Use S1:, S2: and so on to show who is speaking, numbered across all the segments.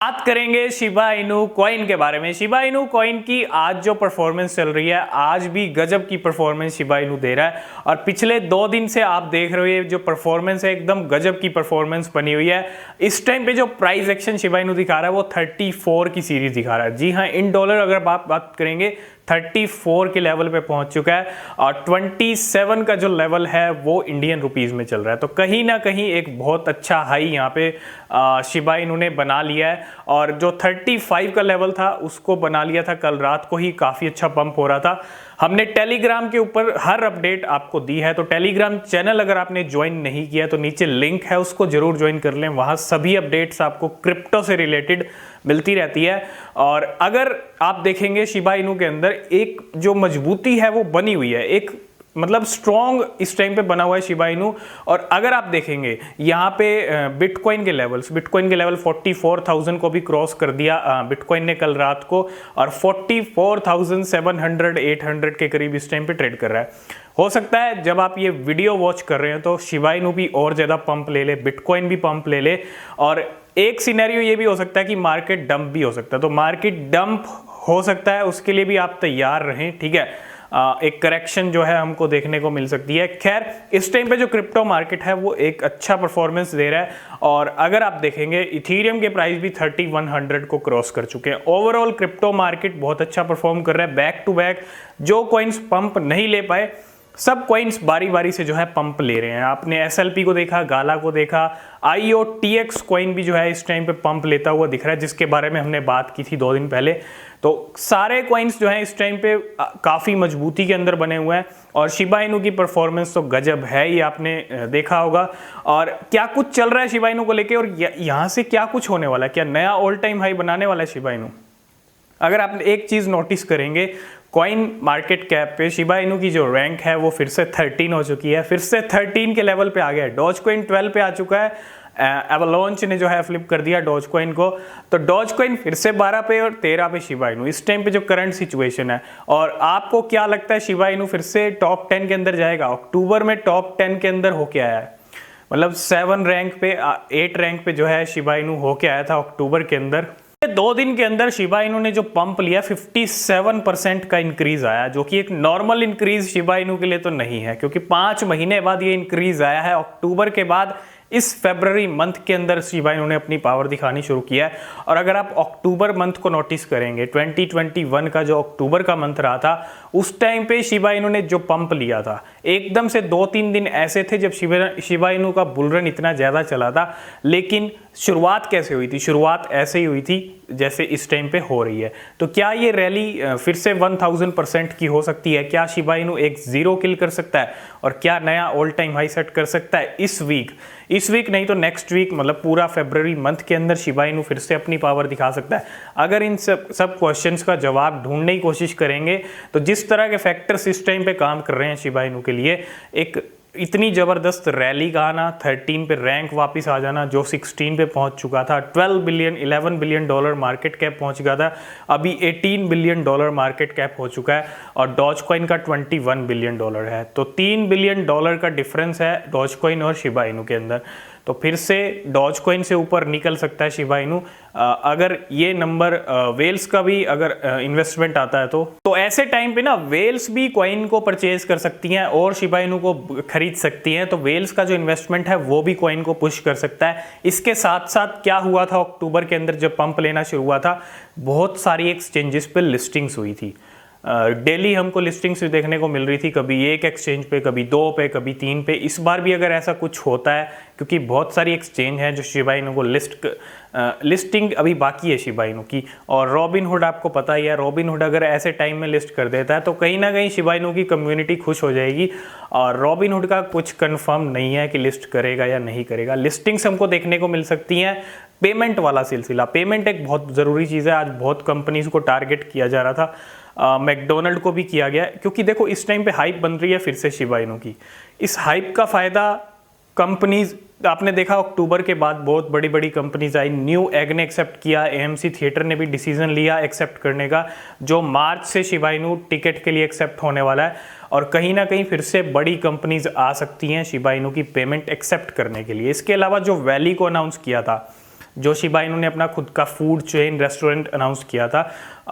S1: बात करेंगे Shiba Inu coin के बारे में। शिबा इनू कॉइन की आज जो परफॉर्मेंस चल रही है, आज भी गजब की परफॉर्मेंस शिबा इनू दे रहा है और पिछले 2 दिन से आप देख रहे हो जो परफॉर्मेंस है एकदम गजब की परफॉर्मेंस बनी हुई है। इस टाइम पे जो प्राइस एक्शन शिबा इनू दिखा रहा है वो 34 की सीरीज दिखा रहा है। जी हाँ, इन डॉलर अगर आप बात करेंगे 34 के लेवल पे पहुंच चुका है और 27 का जो लेवल है वो इंडियन रुपीस में चल रहा है। तो कहीं ना कहीं एक बहुत अच्छा हाई यहाँ पे शिबा इनू ने बना लिया है और जो 35 का लेवल था उसको बना लिया था कल रात को ही। काफ़ी अच्छा पंप हो रहा था। हमने टेलीग्राम के ऊपर हर अपडेट आपको दी है, तो टेलीग्राम चैनल अगर आपने ज्वाइन नहीं किया तो नीचे लिंक है, उसको जरूर ज्वाइन कर लें। वहाँ सभी अपडेट्स आपको क्रिप्टो से रिलेटेड मिलती रहती है। और अगर आप देखेंगे शिबा इनू के अंदर एक जो मजबूती है वो बनी हुई है, एक मतलब स्ट्रॉन्ग इस टाइम पे बना हुआ है शिबा इनू। और अगर आप देखेंगे यहाँ पे बिटकॉइन के लेवल 44,000 को भी क्रॉस कर दिया बिटकॉइन ने कल रात को, और 44,700 800 के करीब इस टाइम पे ट्रेड कर रहा है। हो सकता है जब आप ये वीडियो वॉच कर रहे हैं तो शिबा इनू भी और ज़्यादा पंप ले ले, बिटकॉइन भी पंप ले ले, और एक सिनेरियो ये भी हो सकता है कि मार्केट डंप भी हो सकता है। तो मार्केट डंप हो सकता है, उसके लिए भी आप तैयार रहें, ठीक है। एक करेक्शन जो है हमको देखने को मिल सकती है। खैर, इस टाइम पे जो क्रिप्टो मार्केट है वो एक अच्छा परफॉर्मेंस दे रहा है और अगर आप देखेंगे इथीरियम के प्राइस भी 3100 को क्रॉस कर चुके हैं। ओवरऑल क्रिप्टो मार्केट बहुत अच्छा परफॉर्म कर रहा है। बैक टू बैक जो कॉइन्स पंप नहीं ले पाए, सब कॉइन्स बारी बारी से जो है पंप ले रहे हैं। आपने SLP को देखा, गाला को देखा, IOTX कॉइन भी जो है इस टाइम पे पंप लेता हुआ दिख रहा है, जिसके बारे में हमने बात की थी 2 दिन पहले। तो सारे कॉइन्स जो हैं इस टाइम पे काफ़ी मजबूती के अंदर बने हुए हैं और शिबा इनू की परफॉर्मेंस तो गजब है, ये आपने देखा होगा। और क्या कुछ चल रहा है शिबा इनू को लेके और यहाँ से क्या कुछ होने वाला है, क्या नया ऑल टाइम हाई बनाने वाला है शिबा इनू। अगर आप एक चीज़ नोटिस करेंगे, कॉइन मार्केट कैप पे शिबा इनू की जो रैंक है वो फिर से 13 हो चुकी है, फिर से 13 के लेवल पे आ गया है। डॉज कॉइन 12 पे आ चुका है, एवलांच ने जो है फ्लिप कर दिया डॉज कॉइन को, तो डॉज कॉइन फिर से 12 पे और 13 पे शिबा इनू इस टाइम पे जो करंट सिचुएशन है। और आपको क्या लगता है शिबा इनू फिर से टॉप 10 के अंदर जाएगा? अक्टूबर में टॉप 10 के अंदर होके आया है, मतलब 7 रैंक पे 8 रैंक पे जो है शिबा इनू होके आया था अक्टूबर के अंदर। 2 दिन के अंदर शिबा इनू ने जो पंप लिया 57% का इंक्रीज आया, जो कि एक नॉर्मल इंक्रीज शिबा इनू के लिए तो नहीं है, क्योंकि 5 महीने बाद ये इंक्रीज आया है। अक्टूबर के बाद इस फरवरी मंथ के अंदर शिबा इनू ने अपनी पावर दिखानी शुरू किया है। और अगर आप अक्टूबर मंथ को नोटिस करेंगे, 2021 का जो अक्टूबर का मंथ रहा था, उस टाइम पे शिबा इनू ने जो पंप लिया था, एकदम से 2-3 दिन ऐसे थे जब शिबा इनू का बुलरन इतना ज़्यादा चला था। लेकिन शुरुआत कैसे हुई थी? शुरुआत ऐसे ही हुई थी जैसे इस टाइम पे हो रही है। तो क्या ये रैली फिर से 1000% की हो सकती है? क्या शिबा इनू एक 0 किल कर सकता है और क्या नया ऑल टाइम हाई सेट कर सकता है इस वीक नहीं तो नेक्स्ट वीक, मतलब पूरा फरवरी मंथ के अंदर शिबा इनू फिर से अपनी पावर दिखा सकता है? अगर इन सब क्वेश्चंस का जवाब ढूंढने की कोशिश करेंगे तो जिस तरह के फैक्टर्स इस टाइम पे काम कर रहे हैं शिबा इनू के लिए, एक इतनी ज़बरदस्त रैली का आना, 13 पे रैंक वापस आ जाना, जो 16 पे पहुंच चुका था, 11 बिलियन डॉलर मार्केट कैप पहुंच गया था, अभी 18 बिलियन डॉलर मार्केट कैप हो चुका है और डॉज कॉइन का 21 बिलियन डॉलर है। तो 3 बिलियन डॉलर का डिफरेंस है डॉज कॉइन और शिबा इनू के अंदर। तो फिर से डॉज कॉइन से ऊपर निकल सकता है शिबा इनू अगर ये नंबर वेल्स का भी अगर इन्वेस्टमेंट आता है तो ऐसे टाइम पे ना वेल्स भी कॉइन को परचेज कर सकती हैं और शिबा इनू को खरीद सकती हैं। तो वेल्स का जो इन्वेस्टमेंट है वो भी कॉइन को पुश कर सकता है। इसके साथ साथ क्या हुआ था अक्टूबर के अंदर जब पंप लेना शुरू हुआ था, बहुत सारी एक्सचेंजेस पे लिस्टिंग्स हुई थी। डेली हमको लिस्टिंग्स देखने को मिल रही थी, कभी एक एक्सचेंज पे, कभी 2 पे, कभी 3 पे। इस बार भी अगर ऐसा कुछ होता है, क्योंकि बहुत सारी एक्सचेंज हैं जो शिबा इनू को लिस्टिंग अभी बाकी है शिबा इनू की। और रॉबिनहुड आपको पता ही है, रॉबिनहुड अगर ऐसे टाइम में लिस्ट कर देता है तो कहीं ना कहीं शिबा इनू की कम्युनिटी खुश हो जाएगी। और रॉबिनहुड का कुछ कंफर्म नहीं है कि लिस्ट करेगा या नहीं करेगा। लिस्टिंग्स हमको देखने को मिल सकती हैं। पेमेंट वाला सिलसिला, पेमेंट एक बहुत ज़रूरी चीज़ है। आज बहुत कंपनीज को टारगेट किया जा रहा था, मैकडोनल्ड को भी किया गया, क्योंकि देखो इस टाइम पे हाइप बन रही है फिर से शिबा इनू की। इस हाइप का फ़ायदा कंपनीज, आपने देखा अक्टूबर के बाद बहुत बड़ी बड़ी कंपनीज आई। न्यू एग ने एक्सेप्ट किया, AMC थिएटर ने भी डिसीजन लिया एक्सेप्ट करने का, जो मार्च से शिबा इनू टिकट के लिए एक्सेप्ट होने वाला है। और कहीं ना कहीं फिर से बड़ी कंपनीज आ सकती हैं शिबा इनू की पेमेंट एक्सेप्ट करने के लिए। इसके अलावा जो वैली को अनाउंस किया था, जो शिबा इनू ने अपना खुद का फूड चेन रेस्टोरेंट अनाउंस किया था,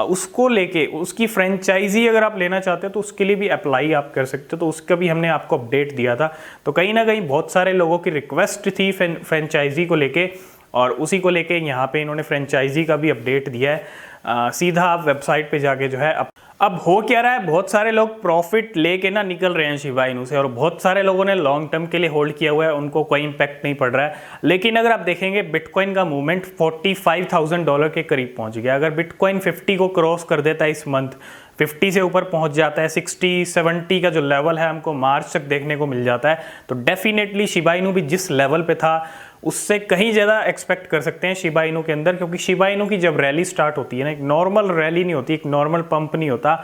S1: उसको लेके उसकी फ्रेंचाइजी अगर आप लेना चाहते हो तो उसके लिए भी अप्लाई आप कर सकते हो। तो उसका भी हमने आपको अपडेट दिया था। तो कहीं ना कहीं बहुत सारे लोगों की रिक्वेस्ट थी फ्रेंचाइजी को लेके, और उसी को लेके यहाँ पे इन्होंने फ्रेंचाइजी का भी अपडेट दिया है। सीधा आप वेबसाइट पे जाके जो है अब हो क्या रहा है, बहुत सारे लोग प्रॉफिट लेके ना निकल रहे हैं शिबा इनू से, और बहुत सारे लोगों ने लॉन्ग टर्म के लिए होल्ड किया हुआ है, उनको कोई इंपैक्ट नहीं पड़ रहा है। लेकिन अगर आप देखेंगे बिटकॉइन का मूवमेंट $45,000 के करीब पहुंच गया। अगर बिटकॉइन 50 को क्रॉस कर देता है इस मंथ, 50 से ऊपर पहुंच जाता है, 60-70 का जो लेवल है हमको मार्च तक देखने को मिल जाता है, तो डेफिनेटली शिबा इनू भी जिस लेवल पे था उससे कहीं ज़्यादा एक्सपेक्ट कर सकते हैं शिबा इनू के अंदर। क्योंकि शिबा इनू की जब रैली स्टार्ट होती है ना, एक नॉर्मल रैली नहीं होती, एक नॉर्मल पंप नहीं होता,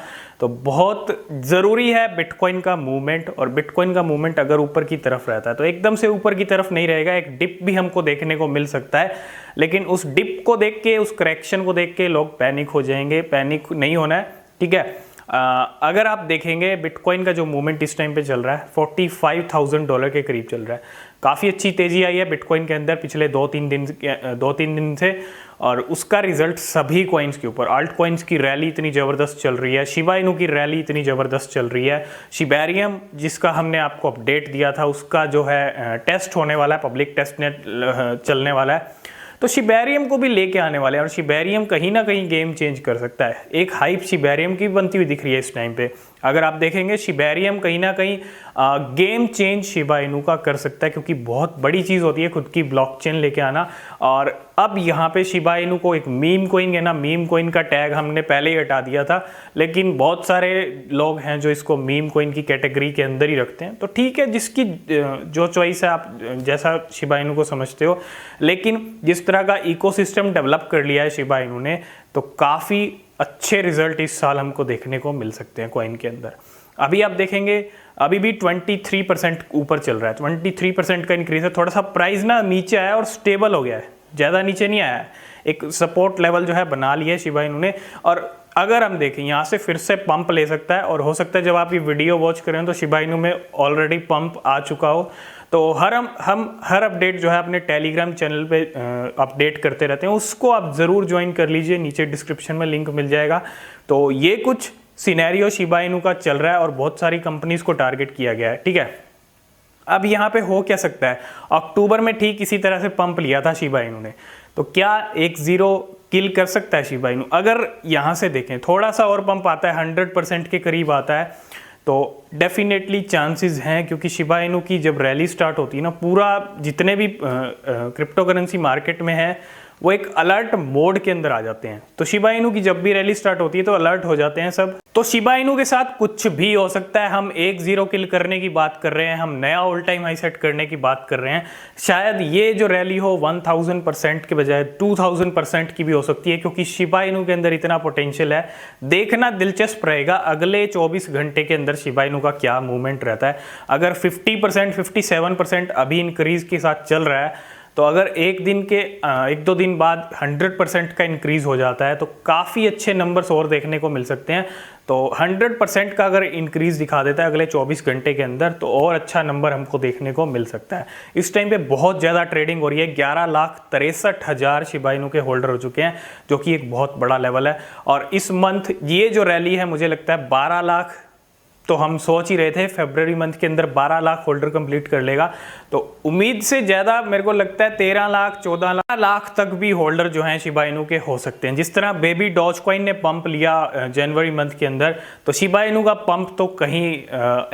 S1: तो बहुत ज़रूरी है बिटकॉइन का मूवमेंट। और बिटकॉइन का मूवमेंट अगर ऊपर की तरफ रहता है तो एकदम से ऊपर की तरफ नहीं रहेगा, एक डिप भी हमको देखने को मिल सकता है। लेकिन उस डिप को देख के, उस करेक्शन को देख के लोग पैनिक हो जाएंगे, पैनिक नहीं होना है, ठीक है। अगर आप देखेंगे बिटकॉइन का जो मूवमेंट इस टाइम पे चल रहा है $45,000 के करीब चल रहा है। काफ़ी अच्छी तेज़ी आई है बिटकॉइन के अंदर पिछले 2-3 दिन से, और उसका रिजल्ट सभी कॉइन्स के ऊपर, आल्ट कॉइन्स की रैली इतनी ज़बरदस्त चल रही है, शिबा इनू की रैली इतनी ज़बरदस्त चल रही है, शिबेरियम जिसका हमने आपको अपडेट दिया था उसका जो है टेस्ट होने वाला है, पब्लिक टेस्ट नेट चलने वाला है, तो शिबेरियम को भी लेके आने वाले हैं। और शिबेरियम कहीं ना कहीं गेम चेंज कर सकता है। एक हाइप शिबेरियम की बनती हुई दिख रही है इस टाइम पे। अगर आप देखेंगे शिबेरियम कहीं ना कहीं गेम चेंज शिबा इनू का कर सकता है, क्योंकि बहुत बड़ी चीज़ होती है खुद की ब्लॉकचेन लेके आना। और अब यहाँ पे शिबा इनू को एक मीम कोइन है ना, मीम कोइन का टैग हमने पहले ही हटा दिया था, लेकिन बहुत सारे लोग हैं जो इसको मीम कोइन की कैटेगरी के अंदर ही रखते हैं। तो ठीक है, जिसकी जो चॉइस है, आप जैसा शिबा इनू को समझते हो। लेकिन जिस तरह का इकोसिस्टम डेवलप कर लिया है शिबा इनू ने, तो काफ़ी अच्छे रिजल्ट इस साल हमको देखने को मिल सकते हैं कॉइन के अंदर। अभी आप देखेंगे अभी भी 23% ऊपर चल रहा है, 23% का इंक्रीज है। थोड़ा सा प्राइस ना नीचे आया और स्टेबल हो गया है, ज़्यादा नीचे नहीं आया है, एक सपोर्ट लेवल जो है बना लिया है शिबा इनू ने। और अगर हम देखें यहाँ से फिर से पंप ले सकता है, और हो सकता है जब आप ये वीडियो वॉच करें तो शिबा इनू में ऑलरेडी पंप आ चुका हो। तो हम हर अपडेट जो है अपने टेलीग्राम चैनल पे अपडेट करते रहते हैं, उसको आप ज़रूर ज्वाइन कर लीजिए, नीचे डिस्क्रिप्शन में लिंक मिल जाएगा। तो ये कुछ सिनेरियो शिबा इनू का चल रहा है और बहुत सारी कंपनीज को टारगेट किया गया है, ठीक है। अब यहाँ पे हो क्या सकता है, अक्टूबर में ठीक इसी तरह से पंप लिया था शिबा इनू ने, तो क्या 1-0 किल कर सकता है शिबा इनू? अगर यहाँ से देखें थोड़ा सा और पंप आता है, 100% के करीब आता है, तो डेफिनेटली चांसेस हैं। क्योंकि शिबा इनू की जब रैली स्टार्ट होती है ना, पूरा जितने भी क्रिप्टो करेंसी मार्केट में है वो एक अलर्ट मोड के अंदर आ जाते हैं। तो शिबा इनू की जब भी रैली स्टार्ट होती है तो अलर्ट हो जाते हैं सब। तो शिबा इनू के साथ कुछ भी हो सकता है। हम 1-0 किल करने की बात कर रहे हैं, हम नया ऑल टाइम हाई सेट करने की बात कर रहे हैं। शायद ये जो रैली हो 1000% के बजाय 2000% की भी हो सकती है, क्योंकि शिबा इनू के अंदर इतना पोटेंशियल है। देखना दिलचस्प रहेगा अगले 24 घंटे के अंदर शिबा इनू का क्या मूवमेंट रहता है। अगर 50%, 57% अभी इंक्रीज के साथ चल रहा है, तो अगर एक दो दिन बाद 100% का इंक्रीज हो जाता है तो काफ़ी अच्छे नंबर्स और देखने को मिल सकते हैं। तो 100% का अगर इंक्रीज दिखा देता है अगले 24 घंटे के अंदर, तो और अच्छा नंबर हमको देखने को मिल सकता है। इस टाइम पे बहुत ज़्यादा ट्रेडिंग हो रही है, 11,63,000 शिबा इनू के होल्डर हो चुके हैं, जो कि एक बहुत बड़ा लेवल है। और इस मंथ ये जो रैली है मुझे लगता है 12 लाख, तो हम सोच ही रहे थे फरवरी मंथ के अंदर 12 लाख होल्डर कंप्लीट कर लेगा। तो उम्मीद से ज़्यादा मेरे को लगता है 13 लाख 14 लाख तक भी होल्डर जो हैं शिबा इनू के हो सकते हैं। जिस तरह बेबी डॉज कॉइन ने पंप लिया जनवरी मंथ के अंदर, तो शिबा इनू का पंप तो कहीं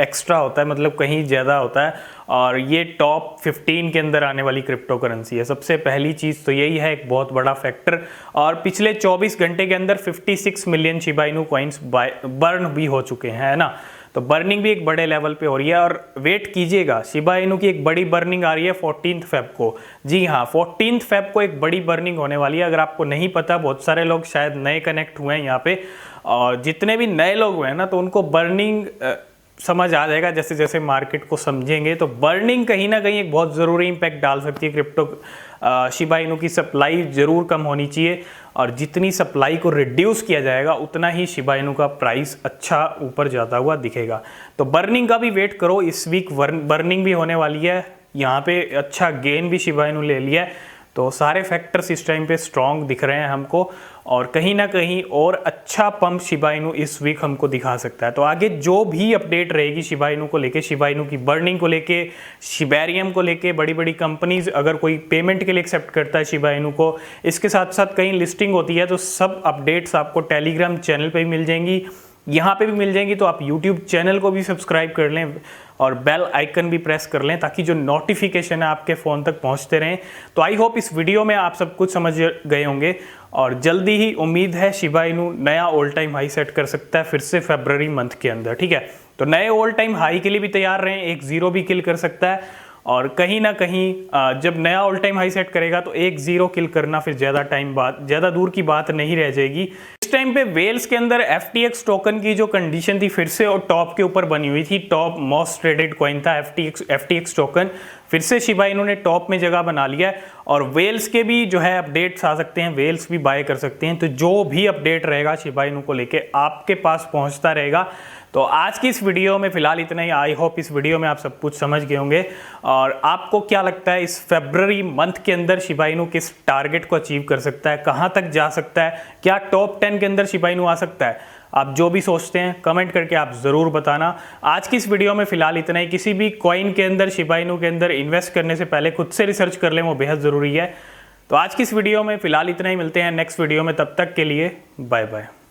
S1: एक्स्ट्रा होता है, मतलब कहीं ज़्यादा होता है। और ये टॉप 15 के अंदर आने वाली क्रिप्टो करेंसी है। सबसे पहली चीज़ तो यही है, एक बहुत बड़ा फैक्टर। और पिछले 24 घंटे के अंदर 56 million Shiba Inu coins burn भी हो चुके हैं, है ना। तो बर्निंग भी एक बड़े लेवल पे हो रही है। और वेट कीजिएगा, शिबा इनू की एक बड़ी बर्निंग आ रही है 14 फेब को। जी हाँ, 14 फेब को एक बड़ी बर्निंग होने वाली है। अगर आपको नहीं पता, बहुत सारे लोग शायद नए कनेक्ट हुए हैं यहाँ पे, और जितने भी नए लोग हुए हैं ना, तो उनको बर्निंग समझ आ जाएगा जैसे जैसे मार्केट को समझेंगे। तो बर्निंग कहीं ना कहीं एक बहुत ज़रूरी इम्पैक्ट डाल सकती है क्रिप्टो। शिबा इनू की सप्लाई ज़रूर कम होनी चाहिए, और जितनी सप्लाई को रिड्यूस किया जाएगा उतना ही शिबा इनू का प्राइस अच्छा ऊपर जाता हुआ दिखेगा। तो बर्निंग का भी वेट करो, इस वीक बर्निंग भी होने वाली है। यहाँ पे अच्छा गेन भी शिबा इनू ले लिया है। तो सारे फैक्टर्स इस टाइम पे स्ट्रॉन्ग दिख रहे हैं हमको, और कहीं ना कहीं और अच्छा पंप शिबा इनू इस वीक हमको दिखा सकता है। तो आगे जो भी अपडेट रहेगी शिबा इनू को लेके, शिबा इनू की बर्निंग को लेके, शिबेरियम को लेके, बड़ी बड़ी कंपनीज अगर कोई पेमेंट के लिए एक्सेप्ट करता है शिबा इनू को, इसके साथ साथ कहीं लिस्टिंग होती है, तो सब अपडेट्स आपको टेलीग्राम चैनल पे भी मिल जाएंगी, यहाँ पे भी मिल जाएंगी। तो आप यूट्यूब चैनल को भी सब्सक्राइब कर लें और बेल आइकन भी प्रेस कर लें, ताकि जो नोटिफिकेशन है आपके फ़ोन तक पहुँचते रहें। तो आई होप इस वीडियो में आप सब कुछ समझ गए होंगे, और जल्दी ही उम्मीद है शिबा इनू नया ऑल टाइम हाई सेट कर सकता है फिर से फरवरी मंथ के अंदर, ठीक है। तो नए ऑल टाइम हाई के लिए भी तैयार रहें, एक जीरो भी किल कर सकता है, और कहीं ना कहीं जब नया ऑल टाइम हाई सेट करेगा तो एक जीरो किल करना फिर ज़्यादा टाइम बाद, ज़्यादा दूर की बात नहीं रह जाएगी। इस टाइम पे वेल्स के अंदर FTX टोकन की जो कंडीशन थी फिर से और टॉप के ऊपर बनी हुई थी, टॉप मोस्ट ट्रेडेड कॉइन था FTX टोकन, फिर से शिबा इन्होंने टॉप में जगह बना लिया है। और वेल्स के भी जो है अपडेट्स आ सकते हैं, वेल्स भी बाय कर सकते हैं। तो जो भी अपडेट रहेगा शिबा इनू को लेके आपके पास पहुंचता रहेगा। तो आज की इस वीडियो में फिलहाल इतना ही। आई होप इस वीडियो में आप सब कुछ समझ गए होंगे। और आपको क्या लगता है इस फरवरी मंथ के अंदर शिबा इनू किस टारगेट को अचीव कर सकता है, कहां तक जा सकता है, क्या टॉप 10 के अंदर शिबा इनू आ सकता है? आप जो भी सोचते हैं कमेंट करके आप ज़रूर बताना। आज की इस वीडियो में फिलहाल इतना ही। किसी भी कॉइन के अंदर, शिबा इनू के अंदर इन्वेस्ट करने से पहले खुद से रिसर्च कर लें, वो बेहद ज़रूरी है। तो आज की इस वीडियो में फिलहाल इतना ही। मिलते हैं नेक्स्ट वीडियो में, तब तक के लिए बाय बाय।